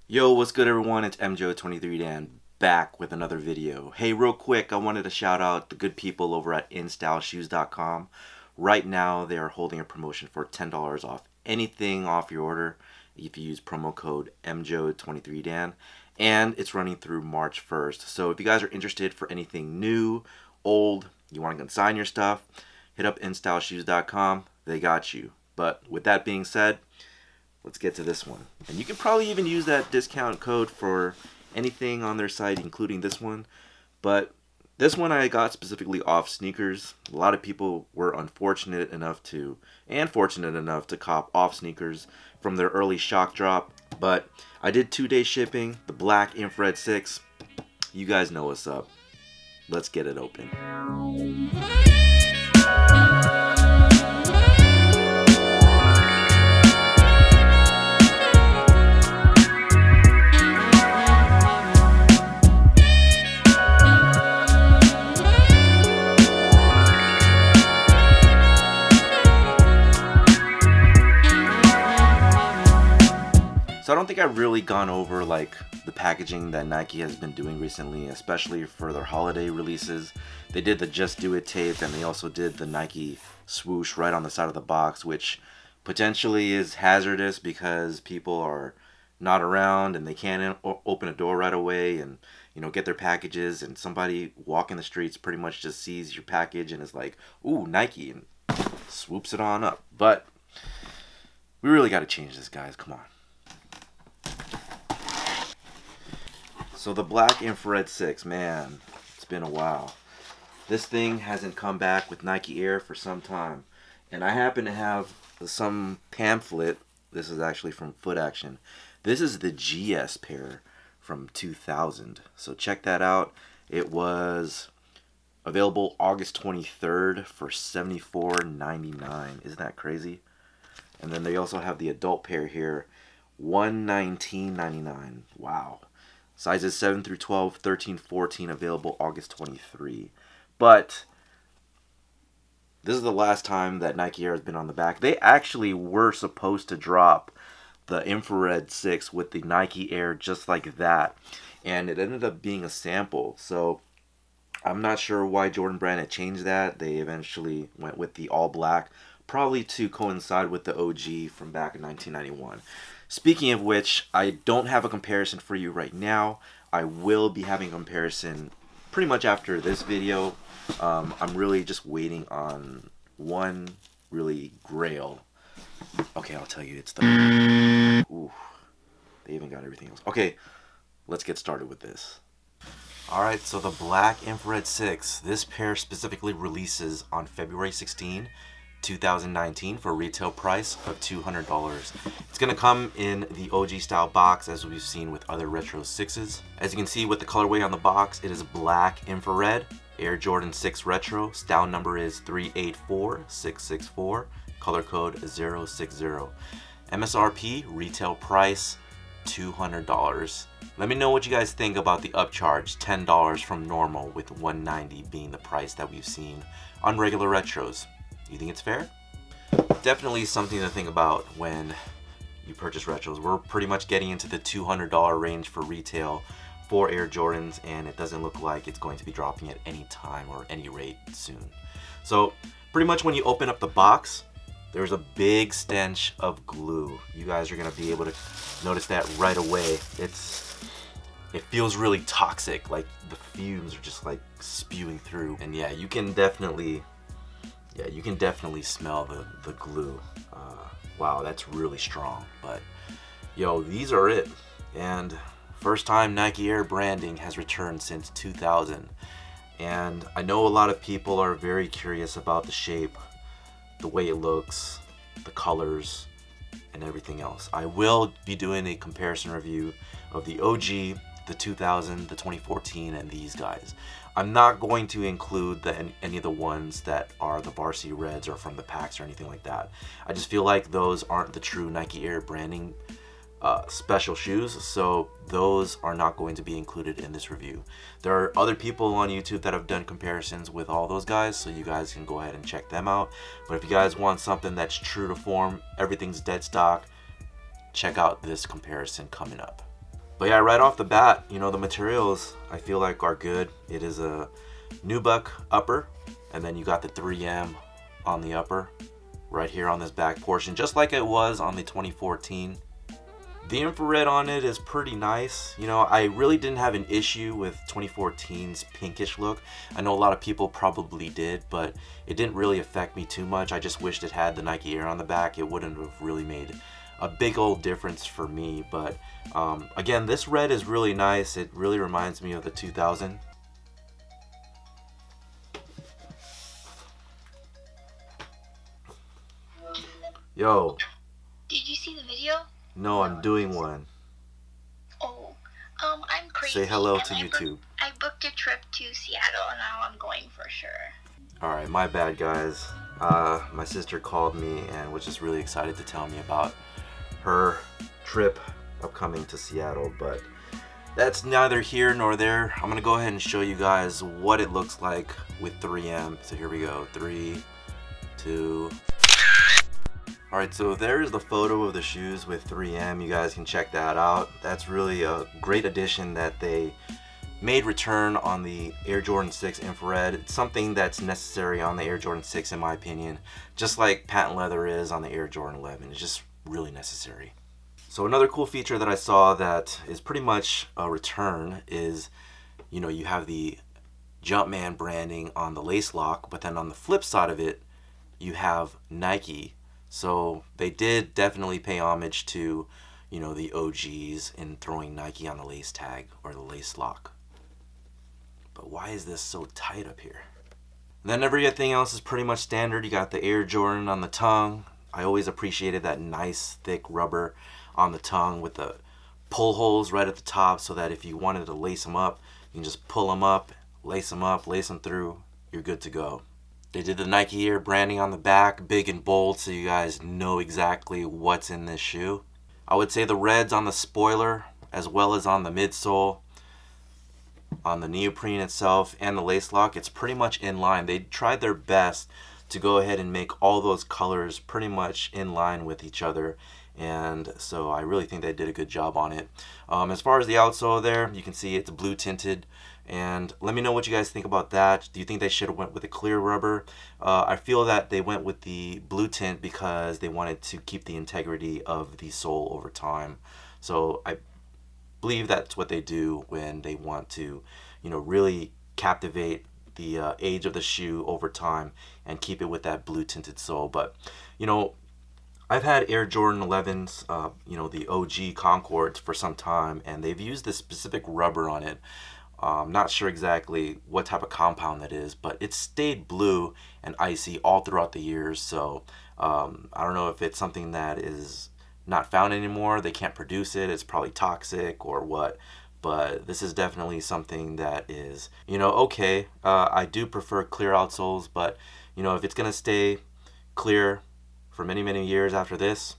Yo, what's good everyone? It's MJO23Dan back with another video. Hey, real quick, I wanted to shout out the good people over at InStyleShoes.com. Right now, they are holding a promotion for $10 off anything off your order if you use promo code MJO23Dan, and it's running through March 1st. So if you guys are interested for anything new, old, you want to consign your stuff, hit up InStyleShoes.com. They got you. But with that being said, let's get to this one. And you can probably even use that discount code for anything on their site, including this one. But this one I got specifically off sneakers. A lot of people were unfortunate enough to, and fortunate enough to cop off sneakers from their early shock drop. But I did 2-day shipping, the black infrared 6. You guys know what's up. Let's get it open. So I don't think I've really gone over like the packaging that Nike has been doing recently, especially for their holiday releases. They did the Just Do It tape, and they also did the Nike swoosh right on the side of the box, which potentially is hazardous because people are not around and they can't open a door right away and get their packages, and somebody walking the streets pretty much just sees your package and is like, ooh, Nike, and swoops it on up. But we really got to change this, guys. Come on. So the black infrared 6, man, it's been a while. This thing hasn't come back with Nike Air for some time. And I happen to have some pamphlet. This is actually from Foot Action. This is the GS pair from 2000. So check that out. It was available August 23rd for $74.99. Isn't that crazy? And then they also have the adult pair here, $119.99. Wow. Sizes 7 through 12, 13, 14, available August 23. But this is the last time that Nike Air has been on the back. They actually were supposed to drop the infrared 6 with the Nike Air just like that, and it ended up being a sample. So I'm not sure why Jordan Brand had changed that. They eventually went with the all black, probably to coincide with the OG from back in 1991. Speaking of which, I don't have a comparison for you right now. I will be having a comparison pretty much after this video. I'm really just waiting on one really grail. Okay, I'll tell you, it's the... Ooh, they even got everything else. Okay, let's get started with this. Alright, so the black infrared 6. This pair specifically releases on February 16, 2019 for a retail price of $200. It's going to come in the OG style box as we've seen with other retro 6s. As you can see with the colorway on the box, it is black infrared, Air Jordan 6 retro. Style number is 384664, color code 060. MSRP retail price $200. Let me know what you guys think about the upcharge, $10 from normal, with $190 being the price that we've seen on regular retros. You think it's fair? Definitely something to think about when you purchase retros. We're pretty much getting into the $200 range for retail for Air Jordans, and it doesn't look like it's going to be dropping at any time or any rate soon. So pretty much when you open up the box, there's a big stench of glue. You guys are going to be able to notice that right away. It feels really toxic, like the fumes are just like spewing through. And yeah, you can definitely smell the glue. Wow, that's really strong. But yo, these are it. And first time Nike Air branding has returned since 2000. And I know a lot of people are very curious about the shape, the way it looks, the colors, and everything else. I will be doing a comparison review of the OG, the 2000, the 2014, and these guys. I'm not going to include any of the ones that are the Varsity Reds or from the packs or anything like that. I just feel like those aren't the true Nike Air branding special shoes, so those are not going to be included in this review. There are other people on YouTube that have done comparisons with all those guys, so you guys can go ahead and check them out. But if you guys want something that's true to form, everything's dead stock, check out this comparison coming up. But yeah, right off the bat, you know, the materials I feel like are good. It is a nubuck upper, and then you got the 3M on the upper right here on this back portion, just like it was on the 2014. The infrared on it is pretty nice. You know, I really didn't have an issue with 2014's pinkish look. I know a lot of people probably did, but it didn't really affect me too much. I just wished it had the Nike Air on the back. It wouldn't have really made a big old difference for me. But again, this red is really nice. It really reminds me of the 2000. Yo. Did you see the video? No, I'm doing one. Oh, I'm crazy. Say hello to YouTube. I booked a trip to Seattle and now I'm going for sure. Alright, my bad guys. My sister called me and was just really excited to tell me about her trip upcoming to Seattle, but that's neither here nor there. I'm gonna go ahead and show you guys what it looks like with 3M. So here we go. 3, 2. Alright, so there's the photo of the shoes with 3M. You guys can check that out. That's really a great addition that they made return on the Air Jordan 6 infrared. It's something that's necessary on the Air Jordan 6 in my opinion, just like patent leather is on the Air Jordan 11. It's just really necessary. So another cool feature that I saw that is pretty much a return is, you know, you have the Jumpman branding on the lace lock, but then on the flip side of it, you have Nike. So they did definitely pay homage to, you know, the OGs in throwing Nike on the lace tag or the lace lock. But why is this so tight up here? And then everything else is pretty much standard. You got the Air Jordan on the tongue. I always appreciated that nice thick rubber on the tongue with the pull holes right at the top so that if you wanted to lace them up, you can just pull them up, lace them through, you're good to go. They did the Nike Air branding on the back, big and bold, so you guys know exactly what's in this shoe. I would say the reds on the spoiler, as well as on the midsole, on the neoprene itself, and the lace lock, it's pretty much in line. They tried their best to go ahead and make all those colors pretty much in line with each other, and so I really think they did a good job on it. As far as the outsole there, you can see it's blue tinted. And let me know what you guys think about that. Do you think they should have went with a clear rubber? I feel that they went with the blue tint because they wanted to keep the integrity of the sole over time. So I believe that's what they do when they want to, you know, really captivate the age of the shoe over time and keep it with that blue tinted sole. But, you know, I've had Air Jordan 11s, you know, the OG Concords for some time, and they've used this specific rubber on it. Not sure exactly what type of compound that is, but it stayed blue and icy all throughout the years. So I don't know if it's something that is not found anymore. They can't produce it. It's probably toxic or what. But this is definitely something that is, you know, okay. I do prefer clear outsoles, but, you know, if it's going to stay clear for many, many years after this,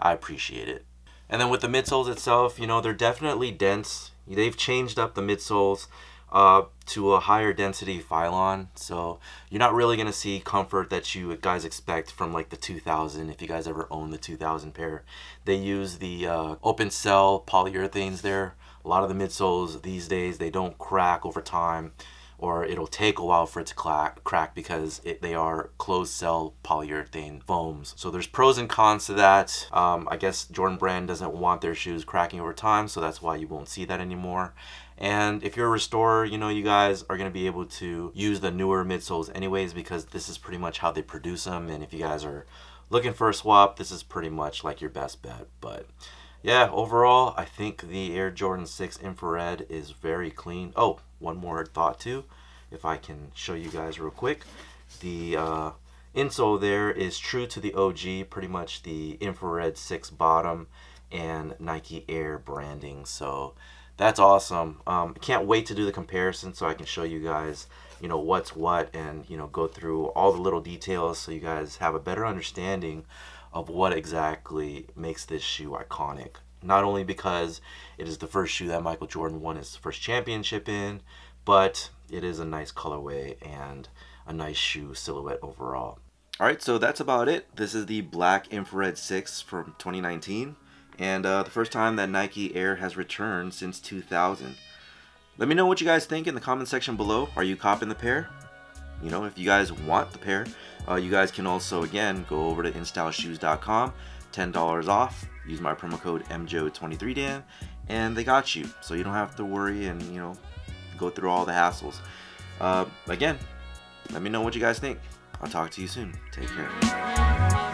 I appreciate it. And then with the midsoles itself, you know, they're definitely dense. They've changed up the midsoles to a higher density Phylon, so you're not really going to see comfort that you guys expect from like the 2000, if you guys ever own the 2000 pair. They use the open cell polyurethanes there. A lot of the midsoles these days, they don't crack over time, or it'll take a while for it to crack because they are closed cell polyurethane foams. So there's pros and cons to that. I guess Jordan Brand doesn't want their shoes cracking over time, so that's why you won't see that anymore. And if you're a restorer, you know, you guys are going to be able to use the newer midsoles anyways, because this is pretty much how they produce them. And if you guys are looking for a swap, this is pretty much like your best bet. But yeah, overall, I think the Air Jordan 6 infrared is very clean. Oh, one more thought too, if I can show you guys real quick. The insole there is true to the OG, pretty much the infrared 6 bottom and Nike Air branding. So that's awesome. I can't wait to do the comparison so I can show you guys, you know, what's what, and, you know, go through all the little details so you guys have a better understanding of what exactly makes this shoe iconic. Not only because it is the first shoe that Michael Jordan won his first championship in, but it is a nice colorway and a nice shoe silhouette overall. Alright, so that's about it. This is the black infrared 6 from 2019. and the first time that Nike Air has returned since 2000. Let me know what you guys think in the comment section below. Are you copping the pair? You know, if you guys want the pair, you guys can also, again, go over to InStyleShoes.com, $10 off. Use my promo code MJO23Dan, and they got you. So you don't have to worry and, you know, go through all the hassles. Again, let me know what you guys think. I'll talk to you soon. Take care.